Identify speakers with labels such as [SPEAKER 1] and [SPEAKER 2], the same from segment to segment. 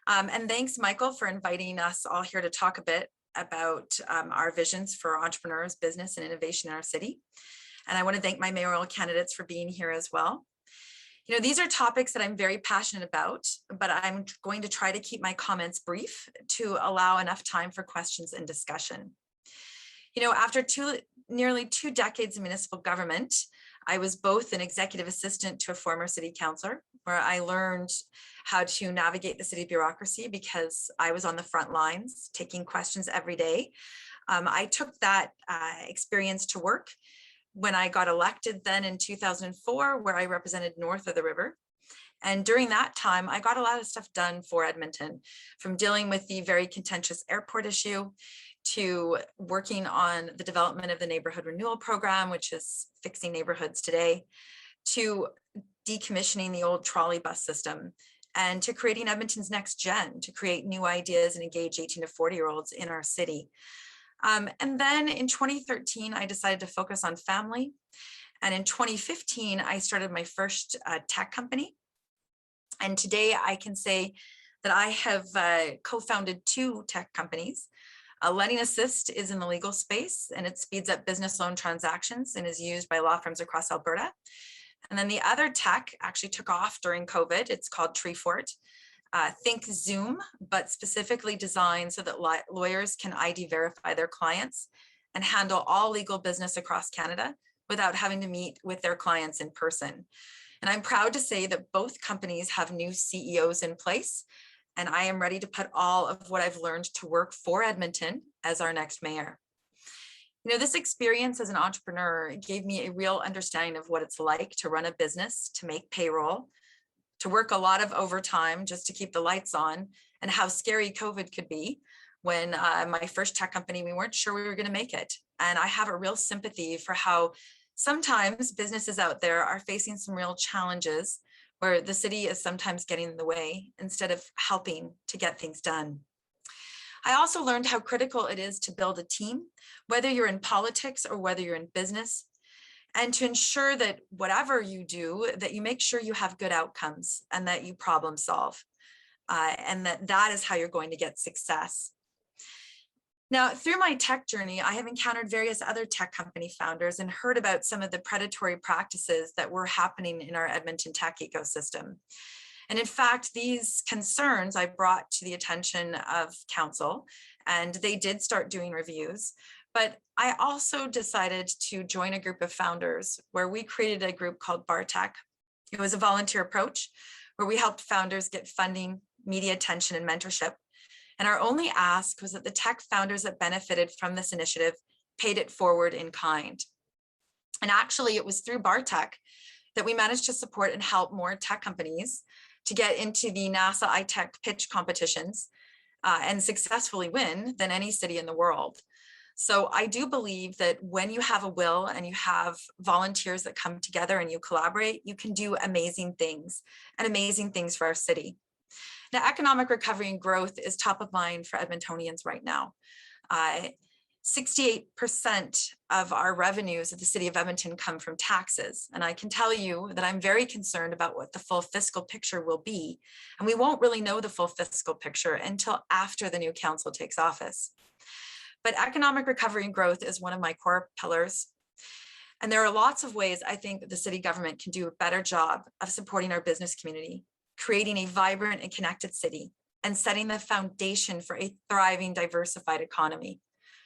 [SPEAKER 1] And thanks, Michael, for inviting us all here to talk a bit about our visions for entrepreneurs, business, and innovation in our city. And I want to thank my mayoral candidates for being here as well. You know, these are topics that I'm very passionate about, but I'm going to try to keep my comments brief to allow enough time for questions and discussion. You know, after nearly 2 decades in municipal government, I was both an executive assistant to a former city councillor, where I learned how to navigate the city bureaucracy because I was on the front lines taking questions every day. I took that experience to work when I got elected then in 2004, where I represented north of the river. And during that time, I got a lot of stuff done for Edmonton, from dealing with the very contentious airport issue to working on the development of the neighborhood renewal program, which is fixing neighborhoods today, to decommissioning the old trolley bus system, and to creating Edmonton's next gen, to create new ideas and engage 18 to 40-year-olds in our city. And then in 2013, I decided to focus on family. And in 2015, I started my first tech company. And today I can say that I have co-founded 2 tech companies. Lending Assist is in the legal space, and it speeds up business loan transactions and is used by law firms across Alberta. And then the other tech actually took off during COVID. It's called Treefort. Think Zoom, but specifically designed so that lawyers can ID verify their clients and handle all legal business across Canada without having to meet with their clients in person. And I'm proud to say that both companies have new CEOs in place, and I am ready to put all of what I've learned to work for Edmonton as our next mayor. You know, this experience as an entrepreneur gave me a real understanding of what it's like to run a business, to make payroll, to work a lot of overtime just to keep the lights on, and how scary COVID could be when my first tech company, we weren't sure we were going to make it. And I have a real sympathy for how sometimes businesses out there are facing some real challenges where the city is sometimes getting in the way instead of helping to get things done. I also learned how critical it is to build a team, whether you're in politics or whether you're in business, and to ensure that whatever you do, that you make sure you have good outcomes and that you problem solve, and that is how you're going to get success. Now, through my tech journey, I have encountered various other tech company founders and heard about some of the predatory practices that were happening in our Edmonton tech ecosystem. And in fact, these concerns I brought to the attention of council, and they did start doing reviews. But I also decided to join a group of founders where we created a group called BarTech. It was a volunteer approach where we helped founders get funding, media attention, and mentorship. And our only ask was that the tech founders that benefited from this initiative paid it forward in kind. And actually, it was through BarTech that we managed to support and help more tech companies to get into the NASA iTech pitch competitions and successfully win than any city in the world. So I do believe that when you have a will and you have volunteers that come together and you collaborate, you can do amazing things for our city. Now, economic recovery and growth is top of mind for Edmontonians right now. 68% of our revenues of the city of Edmonton come from taxes. And I can tell you that I'm very concerned about what the full fiscal picture will be. And we won't really know the full fiscal picture until after the new council takes office. But economic recovery and growth is one of my core pillars. And there are lots of ways I think that the city government can do a better job of supporting our business community, creating a vibrant and connected city, and setting the foundation for a thriving, diversified economy.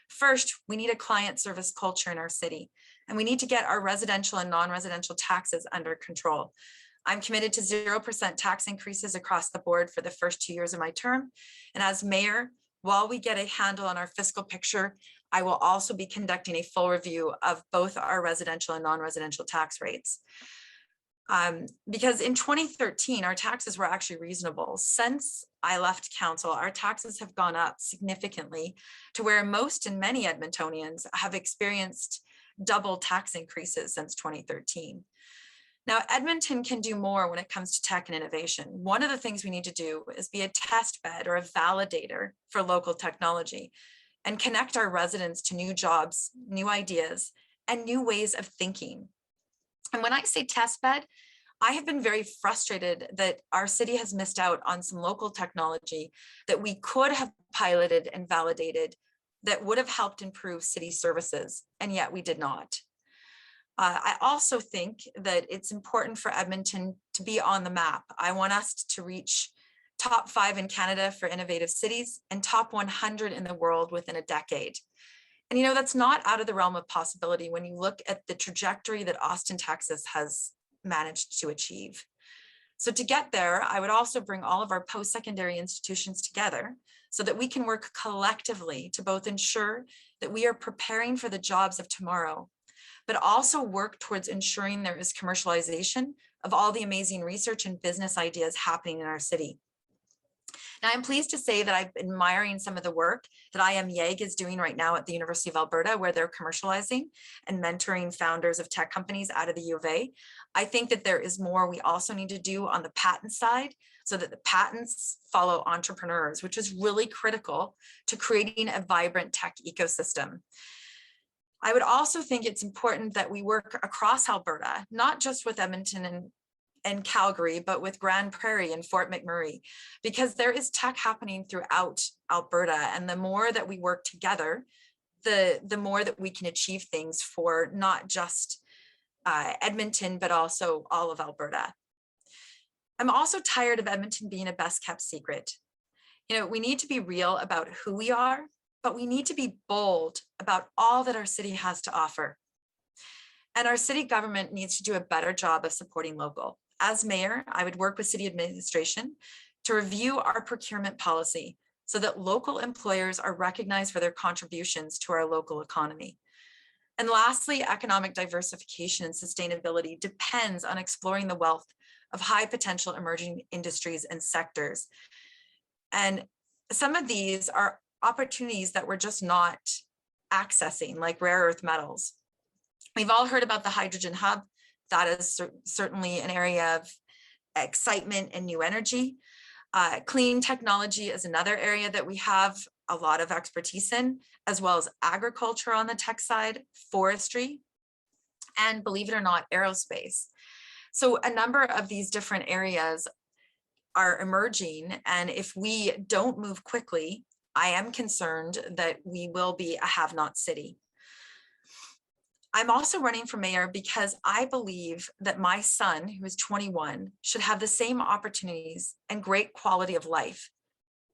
[SPEAKER 1] First, we need a client service culture in our city, and we need to get our residential and non-residential taxes under control. I'm committed to 0% tax increases across the board for the first 2 years of my term. And as mayor, while we get a handle on our fiscal picture, I will also be conducting a full review of both our residential and non-residential tax rates. Because in 2013, our taxes were actually reasonable. Since I left council, our taxes have gone up significantly to where most and many Edmontonians have experienced double tax increases since 2013. Now, Edmonton can do more when it comes to tech and innovation. One of the things we need to do is be a test bed or a validator for local technology and connect our residents to new jobs, new ideas, and new ways of thinking. And when I say test bed, I have been very frustrated that our city has missed out on some local technology that we could have piloted and validated that would have helped improve city services, and yet we did not. I also think that it's important for Edmonton to be on the map. I want us to reach top 5 in Canada for innovative cities and top 100 in the world within a decade. And you know, that's not out of the realm of possibility when you look at the trajectory that Austin, Texas has managed to achieve. So to get there, I would also bring all of our post-secondary institutions together so that we can work collectively to both ensure that we are preparing for the jobs of tomorrow, but also work towards ensuring there is commercialization of all the amazing research and business ideas happening in our city. Now, I'm pleased to say that I've been admiring some of the work that IMYAG is doing right now at the University of Alberta, where they're commercializing and mentoring founders of tech companies out of the U of A. I think that there is more we also need to do on the patent side so that the patents follow entrepreneurs, which is really critical to creating a vibrant tech ecosystem. I would also think it's important that we work across Alberta, not just with Edmonton and Calgary, but with Grand Prairie and Fort McMurray, because there is tech happening throughout Alberta. And the more that we work together, the more that we can achieve things for not just Edmonton, but also all of Alberta. I'm also tired of Edmonton being a best kept secret. You know, we need to be real about who we are, but we need to be bold about all that our city has to offer. And our city government needs to do a better job of supporting local. As mayor, I would work with city administration to review our procurement policy so that local employers are recognized for their contributions to our local economy. And lastly, economic diversification and sustainability depends on exploring the wealth of high potential emerging industries and sectors. And some of these are opportunities that we're just not accessing, like rare earth metals. We've all heard about the hydrogen hub. That is certainly an area of excitement and new energy. Clean technology is another area that we have a lot of expertise in, as well as agriculture on the tech side, forestry, and believe it or not, aerospace. So a number of these different areas are emerging, and if we don't move quickly, I am concerned that we will be a have-not city. I'm also running for mayor because I believe that my son, who is 21, should have the same opportunities and great quality of life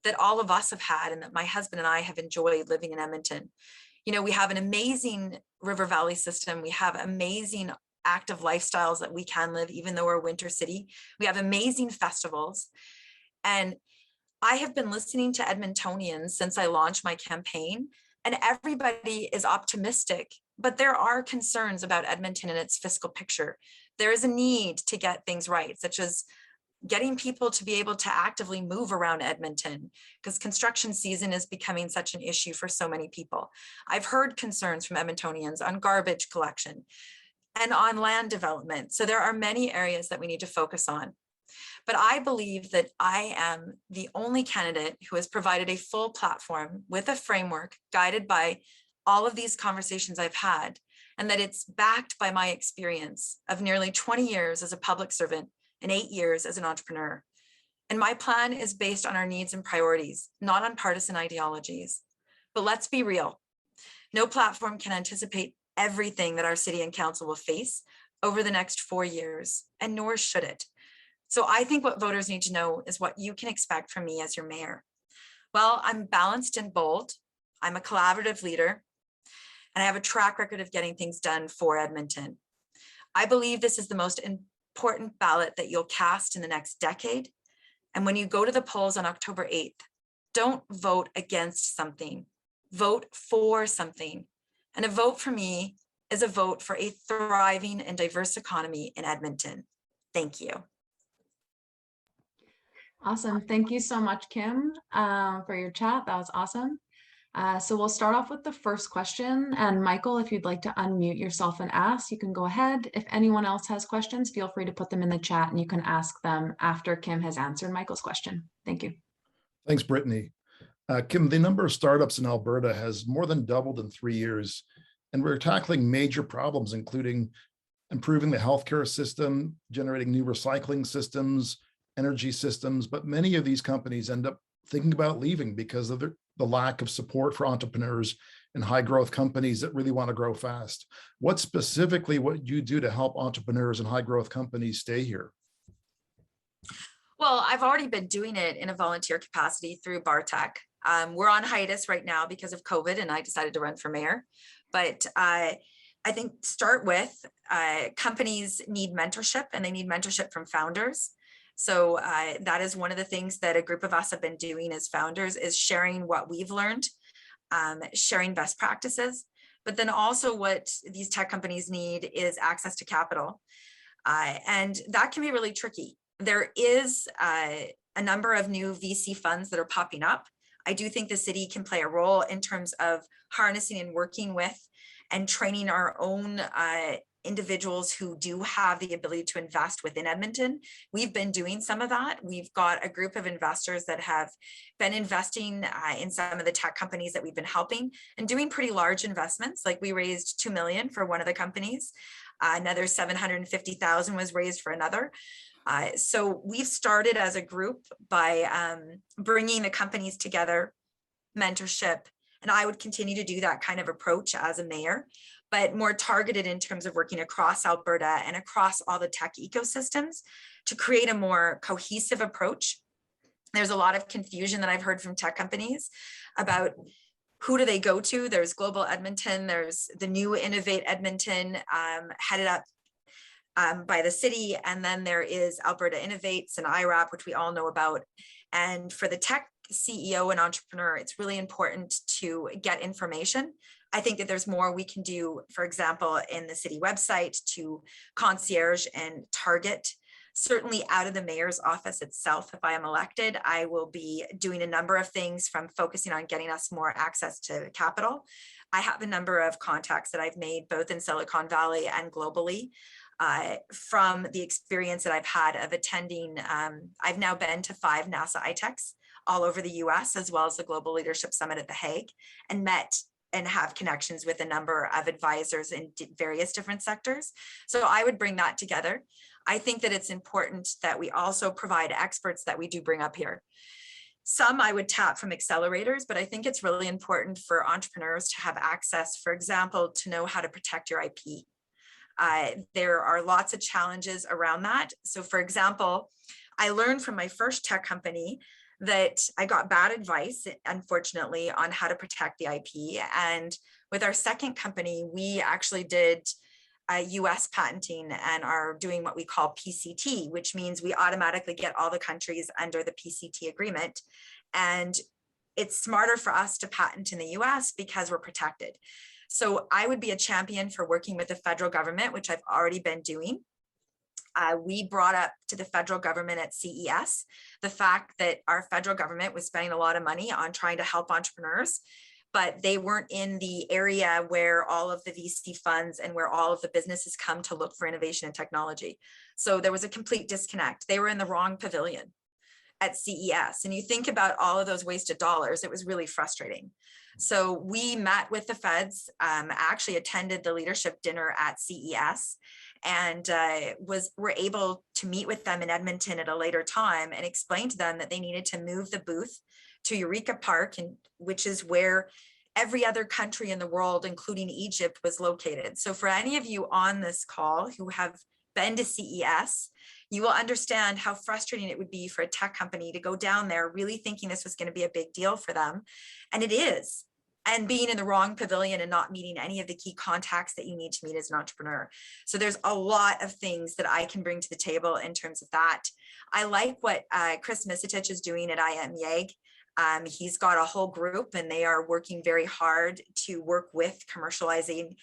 [SPEAKER 1] that all of us have had and that my husband and I have enjoyed living in Edmonton. You know, we have an amazing river valley system. We have amazing active lifestyles that we can live, even though we're a winter city. We have amazing festivals. And I have been listening to Edmontonians since I launched my campaign, and everybody is optimistic, but there are concerns about Edmonton and its fiscal picture. There is a need to get things right, such as getting people to be able to actively move around Edmonton, because construction season is becoming such an issue for so many people. I've heard concerns from Edmontonians on garbage collection and on land development. So there are many areas that we need to focus on. But I believe that I am the only candidate who has provided a full platform with a framework guided by all of these conversations I've had, and that it's backed by my experience of nearly 20 years as a public servant and 8 years as an entrepreneur. And my plan is based on our needs and priorities, not on partisan ideologies. But let's be real. No platform can anticipate everything that our city and council will face over the next 4 years, and nor should it. So I think what voters need to know is what you can expect from me as your mayor. Well, I'm balanced and bold. I'm a collaborative leader, and I have a track record of getting things done for Edmonton. I believe this is the most important ballot that you'll cast in the next decade. And when you go to the polls on October 8th, don't vote against something, vote for something. And a vote for me is a vote for a thriving and diverse economy in Edmonton. Thank you.
[SPEAKER 2] Awesome. Thank you so much, Kim, for your chat. That was awesome. So we'll start off with the first question. And Michael, if you'd like to unmute yourself and ask, you can go ahead. If anyone else has questions, feel free to put them in the chat and you can ask them after Kim has answered Michael's question. Thank you.
[SPEAKER 3] Thanks, Brittany. Kim, the number of startups in Alberta has more than doubled in 3 years, and we're tackling major problems, including improving the healthcare system, generating new recycling systems, energy systems. But many of these companies end up thinking about leaving because of the lack of support for entrepreneurs and high growth companies that really want to grow fast. What specifically what you do to help entrepreneurs and high growth companies stay here?
[SPEAKER 1] Well, I've already been doing it in a volunteer capacity through Bartech. We're on hiatus right now because of COVID, and I decided to run for mayor. But I think start with companies need mentorship, and they need mentorship from founders. So that is one of the things that a group of us have been doing as founders, is sharing what we've learned, sharing best practices. But then also what these tech companies need is access to capital. And that can be really tricky. There is a number of new VC funds that are popping up. I do think the city can play a role in terms of harnessing and working with and training our own individuals who do have the ability to invest within Edmonton. We've been doing some of that. We've got a group of investors that have been investing in some of the tech companies that we've been helping and doing pretty large investments. Like we raised 2 million for one of the companies. Another 750,000 was raised for another. So we've started as a group by bringing the companies together, mentorship, and I would continue to do that kind of approach as a mayor, but more targeted in terms of working across Alberta and across all the tech ecosystems to create a more cohesive approach. There's a lot of confusion that I've heard from tech companies about who do they go to. There's Global Edmonton, there's the new Innovate Edmonton, headed up by the city, and then there is Alberta Innovates and IRAP, which we all know about. And for the tech CEO and entrepreneur, it's really important to get information. I think that there's more we can do, for example, in the city website to concierge and target. Certainly out of the mayor's office itself, if I am elected, I will be doing a number of things from focusing on getting us more access to capital. I have a number of contacts that I've made both in Silicon Valley and globally. From the experience that I've had of attending, I've now been to 5 NASA iTechs all over the US, as well as the Global Leadership Summit at The Hague, and met and have connections with a number of advisors in various different sectors. So I would bring that together. I think that it's important that we also provide experts that we do bring up here. Some I would tap from accelerators, but I think it's really important for entrepreneurs to have access, for example, to know how to protect your IP. There are lots of challenges around that. So for example, I learned from my first tech company that I got bad advice, unfortunately, on how to protect the IP. And with our second company, we actually did US patenting and are doing what we call PCT, which means we automatically get all the countries under the PCT agreement. And it's smarter for us to patent in the US because we're protected. So I would be a champion for working with the federal government, which I've already been doing. We brought up to the federal government at CES the fact that our federal government was spending a lot of money on trying to help entrepreneurs, but they weren't in the area where all of the VC funds and where all of the businesses come to look for innovation and technology. So there was a complete disconnect. They were in the wrong pavilion at CES. And you think about all of those wasted dollars, it was really frustrating. So we met with the feds, actually attended the leadership dinner at CES, and were able to meet with them in Edmonton at a later time and explain to them that they needed to move the booth to Eureka Park, which is where every other country in the world, including Egypt, was located. So for any of you on this call who have been to CES, you will understand how frustrating it would be for a tech company to go down there really thinking this was going to be a big deal for them. And it is. And being in the wrong pavilion and not meeting any of the key contacts that you need to meet as an entrepreneur. So there's a lot of things that I can bring to the table in terms of that. I like what Chris Misitich is doing at IMYAG. He's got a whole group and they are working very hard to work with commercializing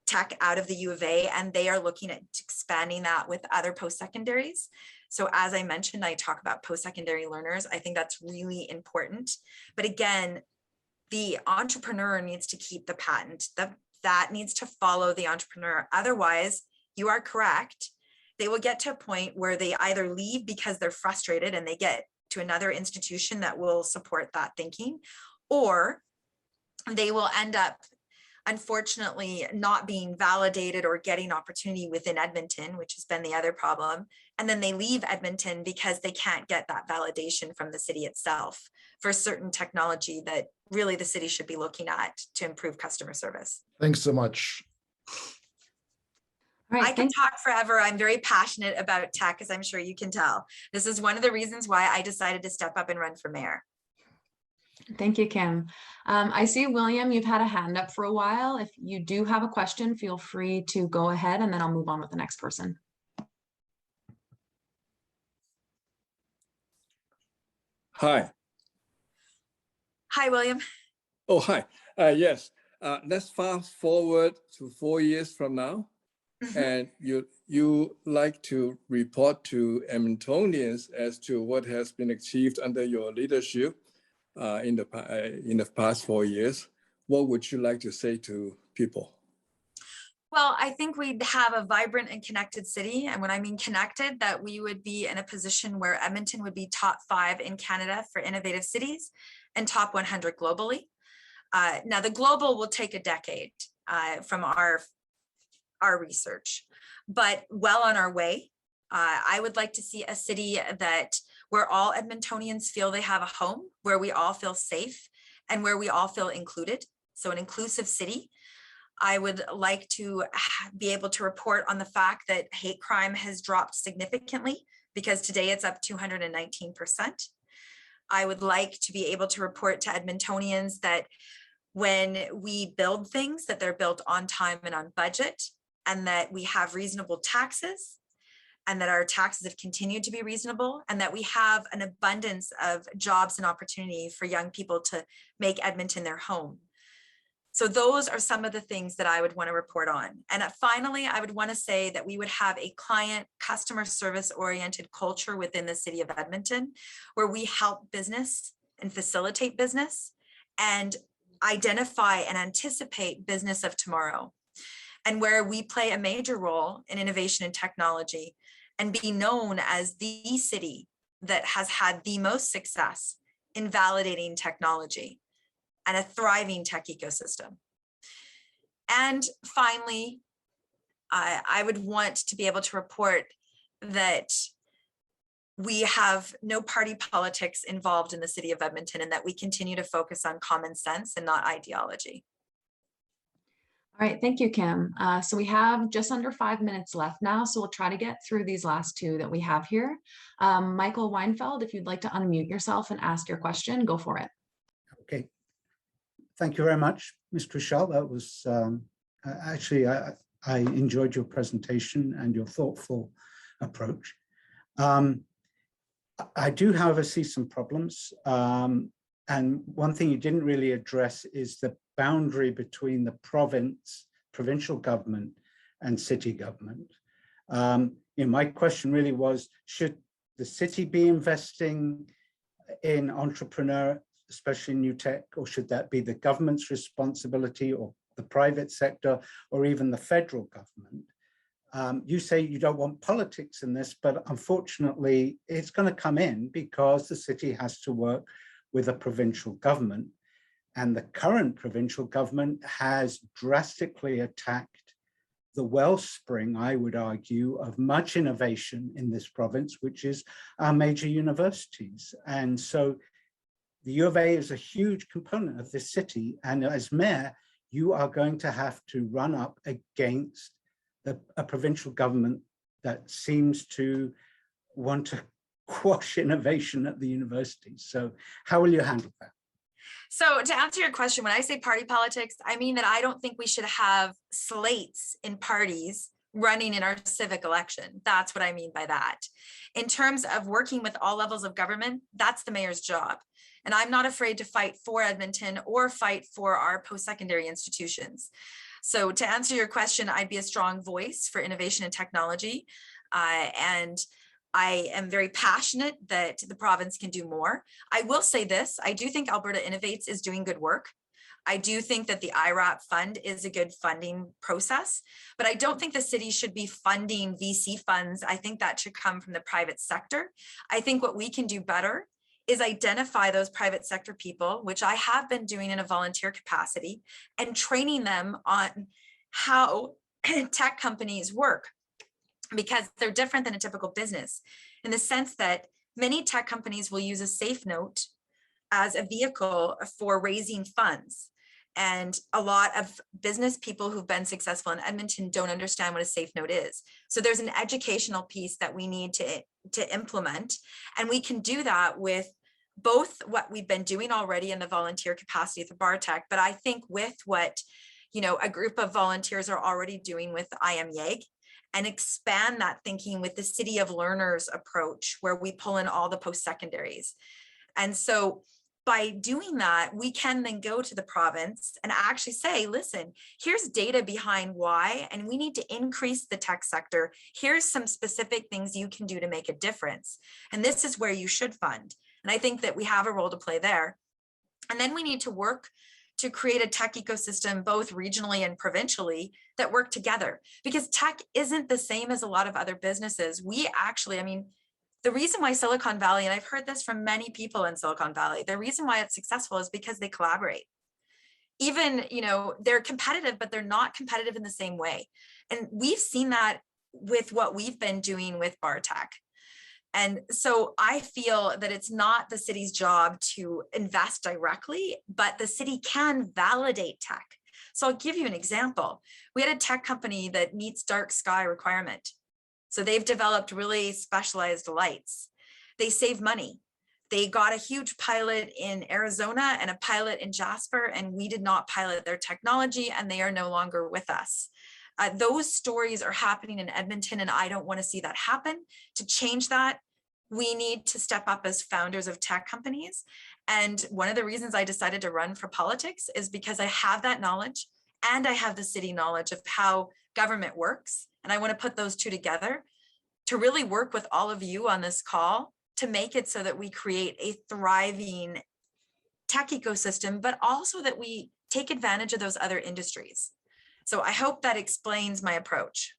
[SPEAKER 1] tech out of the U of A, and they are looking at expanding that with other post-secondaries. So as I mentioned, I talk about post-secondary learners. I think that's really important. But again, the entrepreneur needs to keep the patent. That needs to follow the entrepreneur. Otherwise, you are correct. They will get to a point where they either leave because they're frustrated and they get to another institution that will support that thinking, or they will end up unfortunately not being validated or getting opportunity within Edmonton, which has been the other problem. And then they leave Edmonton because they can't get that validation from the city itself for certain technology that really the city should be looking at to improve customer service.
[SPEAKER 3] Thanks so much.
[SPEAKER 2] All right,
[SPEAKER 1] I can talk forever. I'm very passionate about tech, as I'm sure you can tell. This is one of the reasons why I decided to step up and run for mayor.
[SPEAKER 2] Thank you, Kim. I see, William, you've had a hand up for a while. If you do have a question, feel free to go ahead, and then I'll move on with the next person.
[SPEAKER 4] Hi.
[SPEAKER 1] Hi, William.
[SPEAKER 4] Oh, hi. Yes. Let's fast forward to 4 years from now. And you like to report to Edmontonians as to what has been achieved under your leadership in the past 4 years. What would you like to say to people?
[SPEAKER 1] Well, I think we'd have a vibrant and connected city. And when I mean connected, that we would be in a position where Edmonton would be top 5 in Canada for innovative cities and top 100 globally. Now, the global will take a decade from our research, but well on our way. I would like to see a city where all Edmontonians feel they have a home, where we all feel safe, and where we all feel included. So an inclusive city. I would like to be able to report on the fact that hate crime has dropped significantly, because today it's up 219%. I would like to be able to report to Edmontonians that when we build things, that they're built on time and on budget, and that we have reasonable taxes, and that our taxes have continued to be reasonable, and that we have an abundance of jobs and opportunity for young people to make Edmonton their home. So those are some of the things that I would want to report on. And finally, I would want to say that we would have a client customer service oriented culture within the city of Edmonton, where we help business and facilitate business and identify and anticipate business of tomorrow, and where we play a major role in innovation and technology and be known as the city that has had the most success in validating technology and a thriving tech ecosystem. And finally, I would want to be able to report that we have no party politics involved in the city of Edmonton, and that we continue to focus on common sense and not ideology.
[SPEAKER 2] All right, thank you, Kim. So we have just under 5 minutes left now, so we'll try to get through these last two that we have here. Michael Weinfeld, if you'd like to unmute yourself and ask your question, go for it.
[SPEAKER 5] Okay. Thank you very much, Ms. Krushell. That was actually, I enjoyed your presentation and your thoughtful approach. I do, however, see some problems. And one thing you didn't really address is the boundary between the provincial government and city government. My question really was, should the city be investing in entrepreneur, especially new tech, or should that be the government's responsibility, or the private sector, or even the federal government? You say you don't want politics in this, but unfortunately it's going to come in because the city has to work with a provincial government. And the current provincial government has drastically attacked the wellspring, I would argue, of much innovation in this province, which is our major universities. And so the U of A is a huge component of this city. And as mayor, you are going to have to run up against a provincial government that seems to want to quash innovation at the universities. So how will you handle that?
[SPEAKER 1] So to answer your question, when I say party politics, I mean that I don't think we should have slates in parties running in our civic election. That's what I mean by that. In terms of working with all levels of government, that's the mayor's job. And I'm not afraid to fight for Edmonton or fight for our post-secondary institutions. So to answer your question, I'd be a strong voice for innovation and technology. And I am very passionate that the province can do more. I will say this, I do think Alberta Innovates is doing good work. I do think that the IRAP fund is a good funding process, but I don't think the city should be funding VC funds. I think that should come from the private sector. I think what we can do better is identify those private sector people, which I have been doing in a volunteer capacity, and training them on how tech companies work, because they're different than a typical business in the sense that many tech companies will use a safe note as a vehicle for raising funds. And a lot of business people who've been successful in Edmonton don't understand what a safe note is. So there's an educational piece that we need to implement. And we can do that with both what we've been doing already in the volunteer capacity for BarTech, but I think with what, you know, a group of volunteers are already doing with IMYAG, and expand that thinking with the City of Learners approach, where we pull in all the post-secondaries. And so by doing that, we can then go to the province and actually say, listen, here's data behind why, and we need to increase the tech sector. Here's some specific things you can do to make a difference. And this is where you should fund. And I think that we have a role to play there. And then we need to work to create a tech ecosystem, both regionally and provincially, that work together, because tech isn't the same as a lot of other businesses. We actually, I mean, the reason why Silicon Valley, and I've heard this from many people in Silicon Valley, the reason why it's successful is because they collaborate. Even, you know, they're competitive, but they're not competitive in the same way. And we've seen that with what we've been doing with BarTech. And so I feel that it's not the city's job to invest directly, but the city can validate tech. So I'll give you an example. We had a tech company that meets dark sky requirement. So they've developed really specialized lights. They save money. They got a huge pilot in Arizona and a pilot in Jasper, and we did not pilot their technology, and they are no longer with us. Those stories are happening in Edmonton, and I don't want to see that happen. To change that, we need to step up as founders of tech companies. And one of the reasons I decided to run for politics is because I have that knowledge, and I have the city knowledge of how government works. And I want to put those two together to really work with all of you on this call to make it so that we create a thriving tech ecosystem, but also that we take advantage of those other industries. So I hope that explains my approach.